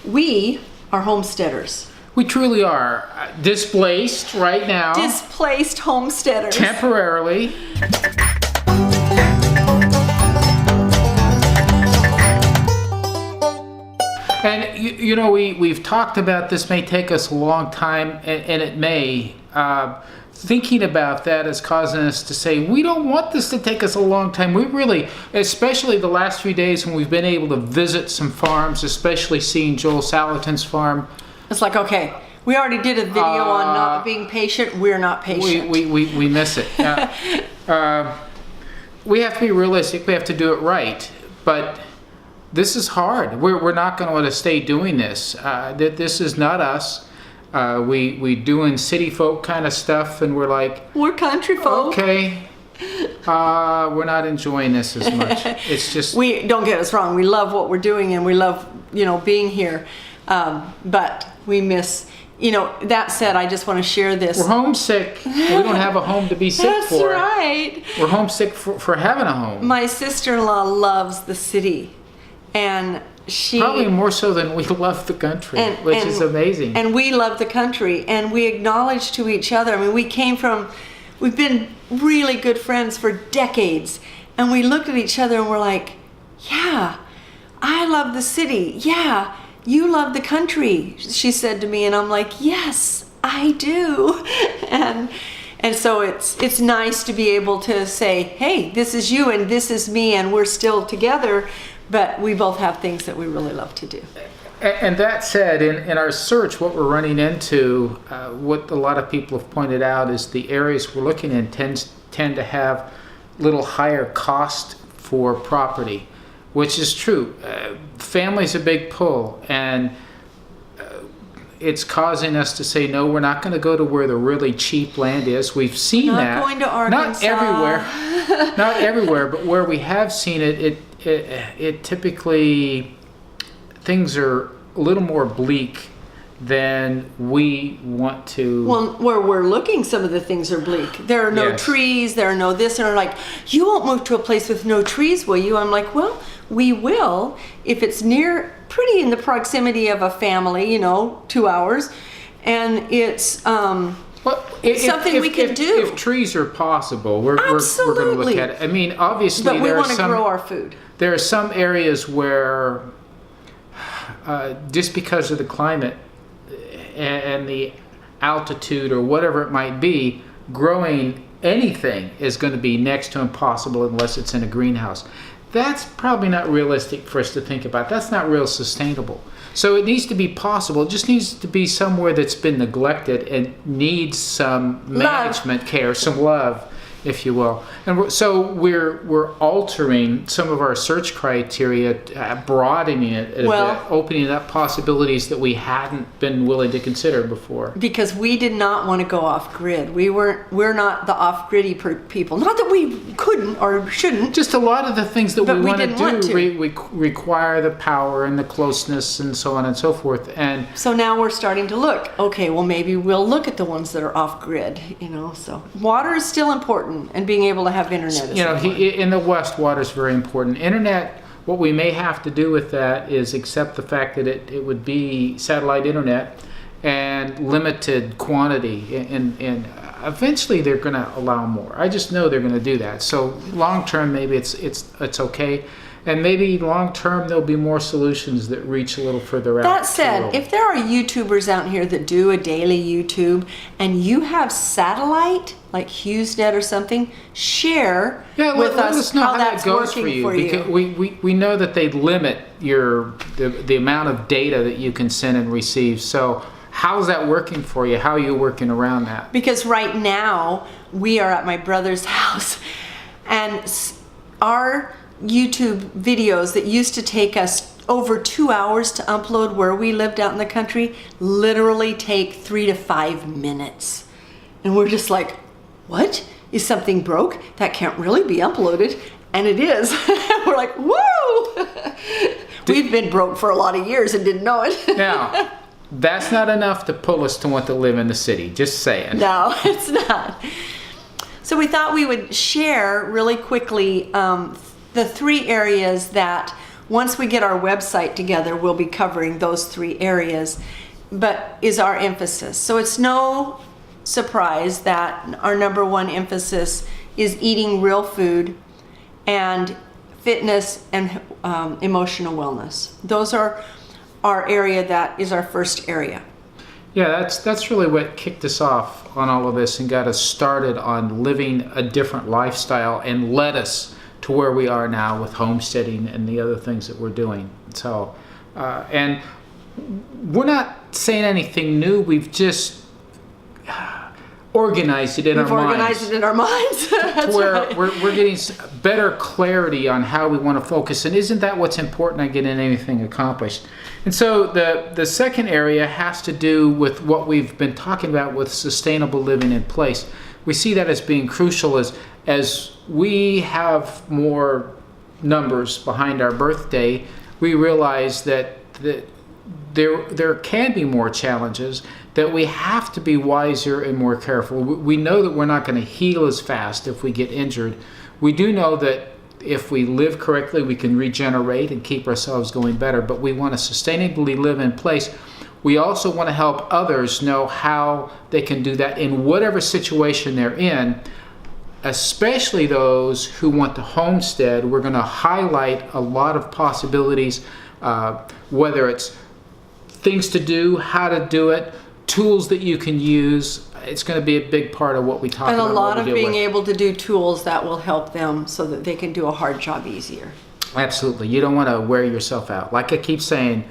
We are homesteaders. We truly are displaced right now. Displaced homesteaders. Temporarily. And you know, we've talked about this may take us a long time, and it may. Thinking about that is causing us to say, we don't want this to take us a long time. We really, especially the last few days when we've been able to visit some farms, especially seeing Joel Salatin's farm. It's like, okay, we already did a video on not being patient. We're not patient. We miss it. We have to be realistic. We have to do it right. But this is hard. We're not going to want to stay doing this. This is not us. We doing city folk kind of stuff, and we're like, we're country folk. Okay, we're not enjoying this as much. It's just, we don't get us wrong. We love what we're doing, and we love being here, but we miss. That said, I just want to share this. We're homesick. We don't have a home to be sick for. That's right. We're homesick for having a home. My sister-in-law loves the city, and she probably more so than we love the country, which is amazing. And we love the country, and we acknowledge to each other. I mean, we've been really good friends for decades, and we looked at each other and we're like, yeah, I love the city. Yeah, you love the country, she said to me, and I'm like, yes, I do. And so it's nice to be able to say, hey, this is you and this is me, and we're still together. But we both have things that we really love to do. And that said, in our search, what we're running into, what a lot of people have pointed out is the areas we're looking in tend to have little higher cost for property, which is true. Family's a big pull, and it's causing us to say, no, we're not going to go to where the really cheap land is. We've seen that. Not going to Arkansas. Not everywhere, but where we have seen it typically, things are a little more bleak than we want to. Well, where we're looking, some of the things are bleak. There are no trees, there are no this, and they're like, you won't move to a place with no trees, will you? I'm like, well, we will if it's pretty in the proximity of a family, 2 hours, and it's something we can do. If trees are possible, we're going to look at it. I mean, obviously, but we want to grow our food. There are some areas where, just because of the climate and the altitude or whatever it might be, growing anything is going to be next to impossible unless it's in a greenhouse. That's probably not realistic for us to think about. That's not real sustainable. So it needs to be possible. It just needs to be somewhere that's been neglected and needs some management care, some love, if you will. And so we're altering some of our search criteria, broadening it a bit, opening up possibilities that we hadn't been willing to consider before. Because we did not want to go off grid. We're not the off griddy people. Not that we couldn't or shouldn't. Just a lot of the things that we want to do require the power and the closeness and so on and so forth. And so now we're starting to look. Okay, well maybe we'll look at the ones that are off grid. So water is still important. And being able to have internet is important. In the West, water is very important. Internet, what we may have to do with that is accept the fact that it would be satellite internet and limited quantity. And eventually they're going to allow more. I just know they're going to do that. So long term, maybe it's okay. And maybe long term, there'll be more solutions that reach a little further out. That said, if there are YouTubers out here that do a daily YouTube and you have satellite, like HughesNet or something, share with us how that's working for you. Because we know that they limit the amount of data that you can send and receive. So how's that working for you? How are you working around that? Because right now, we are at my brother's house, and our YouTube videos that used to take us over 2 hours to upload where we lived out in the country literally take 3 to 5 minutes. And we're just like, what? Is something broke? That can't really be uploaded. And it is. We're like, woo! We've been broke for a lot of years and didn't know it. Now, that's not enough to pull us to want to live in the city. Just saying. No, it's not. So we thought we would share really quickly the 3 areas that once we get our website together, we'll be covering those 3 areas, but is our emphasis. So it's no surprise that our number 1 emphasis is eating real food and fitness and emotional wellness. Those are our area that is our first area. Yeah, that's really what kicked us off on all of this and got us started on living a different lifestyle and led us to where we are now with homesteading and the other things that we're doing. So, and we're not saying anything new. We've just organized it in our minds. We've organized it in our minds. That's to where right. we're getting better clarity on how we want to focus. And isn't that what's important on getting anything accomplished? And so the second area has to do with what we've been talking about with sustainable living in place. We see that as being crucial as we have more numbers behind our birthday. We realize that there can be more challenges, that we have to be wiser and more careful. We know that we're not going to heal as fast if we get injured. We do know that if we live correctly, we can regenerate and keep ourselves going better, but we want to sustainably live in place. We also want to help others know how they can do that in whatever situation they're in, especially those who want to homestead. We're going to highlight a lot of possibilities, whether it's things to do, how to do it, tools that you can use. It's going to be a big part of what we talk about. And a lot of being able to do tools that will help them so that they can do a hard job easier. Absolutely. You don't want to wear yourself out. Like I keep saying,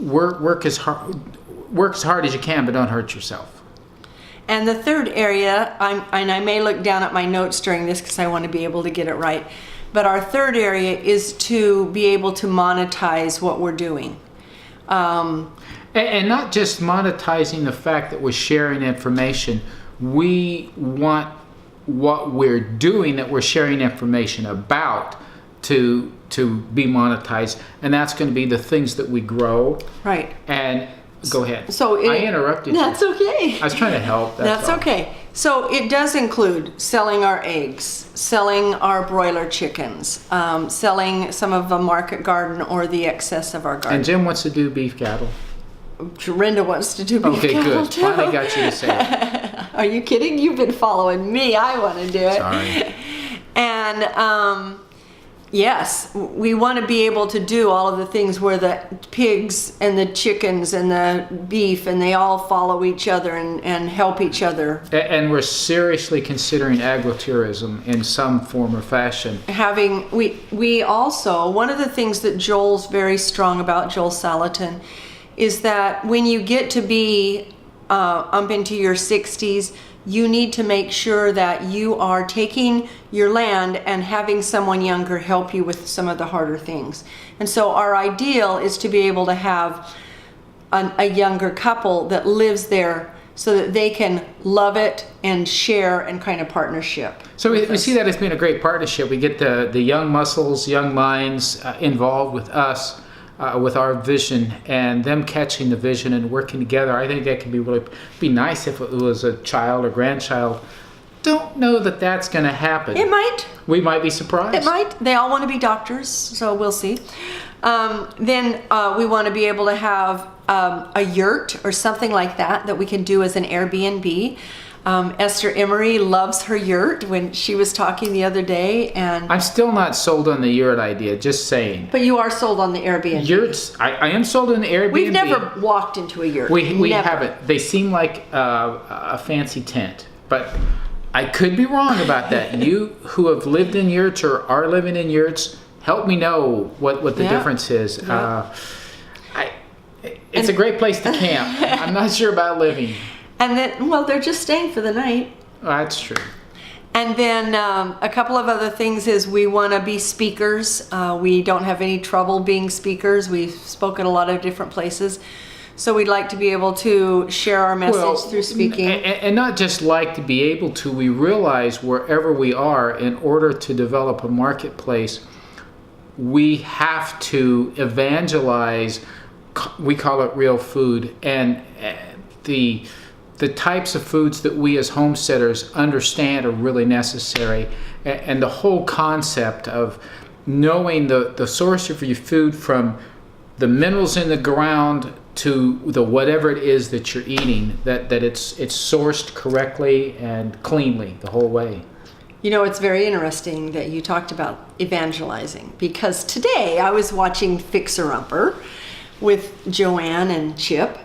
work as hard as you can, but don't hurt yourself. And the third area, and I may look down at my notes during this because I want to be able to get it right, but our third area is to be able to monetize what we're doing. And not just monetizing the fact that we're sharing information. We want what we're doing that we're sharing information about to be monetized, and that's going to be the things that we grow. Right. And go ahead. So I interrupted you. That's okay. I was trying to help. That's okay. So it does include selling our eggs, selling our broiler chickens, selling some of the market garden or the excess of our garden. And Jim wants to do beef cattle. Rhenda wants to do beef Okay, cattle good. too. Finally got you to say it. Are you kidding? You've been following me. I want to do it. Sorry. And yes, we want to be able to do all of the things where the pigs and the chickens and the beef and they all follow each other and help each other. And we're seriously considering agritourism in some form or fashion. We also, one of the things that Joel's very strong about, Joel Salatin, is that when you get to be up into your 60s, you need to make sure that you are taking your land and having someone younger help you with some of the harder things. And so our ideal is to be able to have a younger couple that lives there so that they can love it and share and kind of partnership. So we see that as being a great partnership. We get the young muscles, young minds involved with us, with our vision, and them catching the vision and working together. I think that could be nice if it was a child or grandchild. Don't know that that's going to happen. It might. We might be surprised. It might. They all want to be doctors, so we'll see. Then we want to be able to have a yurt or something like that we can do as an Airbnb. Esther Emery loves her yurt when she was talking the other day. And I'm still not sold on the yurt idea, just saying. But you are sold on the Airbnb. Yurts, I am sold on the Airbnb. We've never walked into a yurt. We haven't. They seem like a fancy tent, but I could be wrong about that. You who have lived in yurts or are living in yurts, help me know what the difference is. Yeah. It's a great place to camp. I'm not sure about living. And then, well, they're just staying for the night. Oh, that's true. And then a couple of other things is we want to be speakers. We don't have any trouble being speakers. We've spoken a lot of different places. So we'd like to be able to share our message through speaking. And not just like to be able to, we realize wherever we are, in order to develop a marketplace, we have to evangelize, we call it real food, and the types of foods that we as homesteaders understand are really necessary. And the whole concept of knowing the source of your food, from the minerals in the ground to the whatever it is that you're eating, that it's sourced correctly and cleanly the whole way. You know, it's very interesting that you talked about evangelizing, because today I was watching Fixer Upper with Joanne and Chip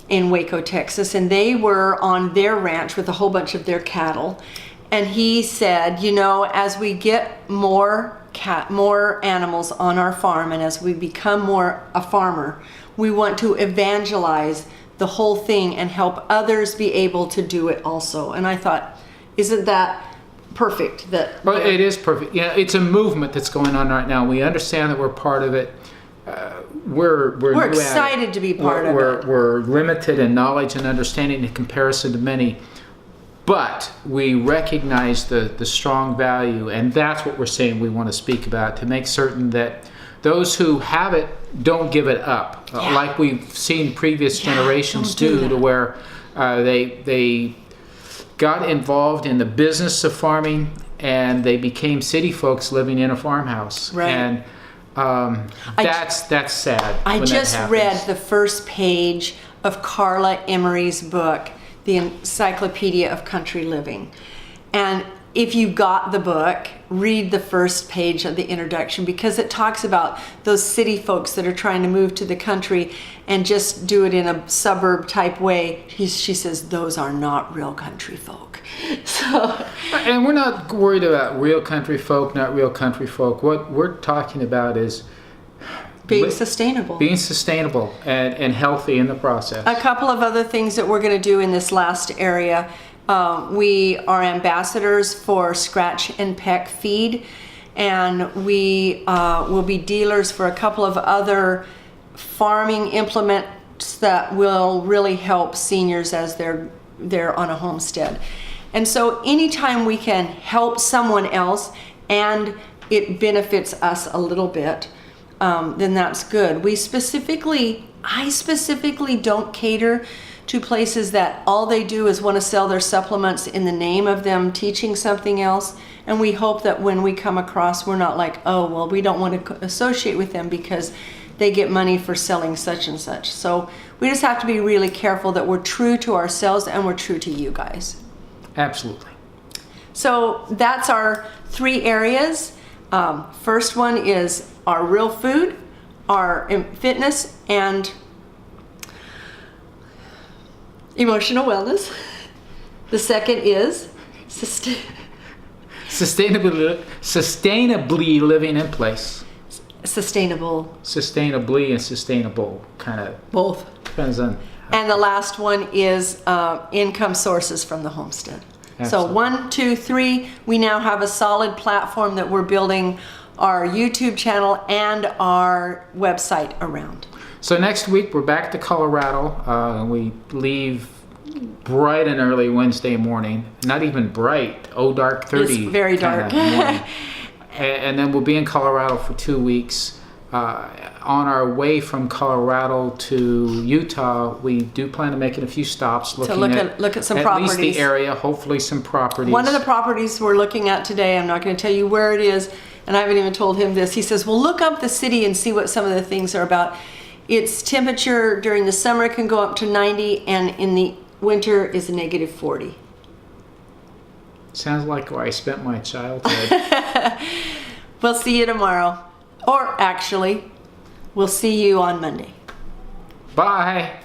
in Waco, Texas, and they were on their ranch with a whole bunch of their cattle. And he said, you know, as we get more animals on our farm, and as we become more a farmer, we want to evangelize the whole thing and help others be able to do it also. And I thought, isn't that perfect? Well, it is perfect. Yeah, it's a movement that's going on right now. We understand that we're part of it. We're excited to be part of it. We're limited in knowledge and understanding in comparison to many, but we recognize the strong value, and that's what we're saying we want to speak about, to make certain that those who have it don't give it up, like we've seen previous generations do, to where they got involved in the business of farming and they became city folks living in a farmhouse. Right. And that's sad. I just read the first page of Carla Emery's book, The Encyclopedia of Country Living. And if you got the book, read the first page of the introduction, because it talks about those city folks that are trying to move to the country and just do it in a suburb type way. She says those are not real country folk. So, and we're not worried about real country folk, not real country folk. What we're talking about is being sustainable. Being sustainable and healthy in the process. A couple of other things that we're going to do in this last area. We are ambassadors for Scratch and Peck Feed, and we will be dealers for a couple of other farming implements that will really help seniors as they're on a homestead. And so anytime we can help someone else and it benefits us a little bit, then that's good. I specifically don't cater to places that all they do is want to sell their supplements in the name of them teaching something else. And we hope that when we come across, we're not like, oh, well, we don't want to associate with them because they get money for selling such and such. So we just have to be really careful that we're true to ourselves and we're true to you guys. Absolutely. So that's our 3 areas. First one is our real food, our fitness, and emotional wellness. The second is sustainably living in place. Sustainably and sustainable, kind of. Both. Depends on. And the last one is income sources from the homestead. Absolutely. So 1, 2, 3, we now have a solid platform that we're building our YouTube channel and our website around. So next week we're back to Colorado. We leave bright and early Wednesday morning. Not even bright, dark 30. It's very dark. And then we'll be in Colorado for 2 weeks. On our way from Colorado to Utah, we do plan on making a few stops, look at some properties. At least the area, hopefully some properties. One of the properties we're looking at today, I'm not going to tell you where it is, and I haven't even told him this. He says, well, look up the city and see what some of the things are about. Its temperature during the summer can go up to 90, and in the winter is a negative 40. Sounds like where I spent my childhood. We'll see you tomorrow. Or actually, we'll see you on Monday. Bye.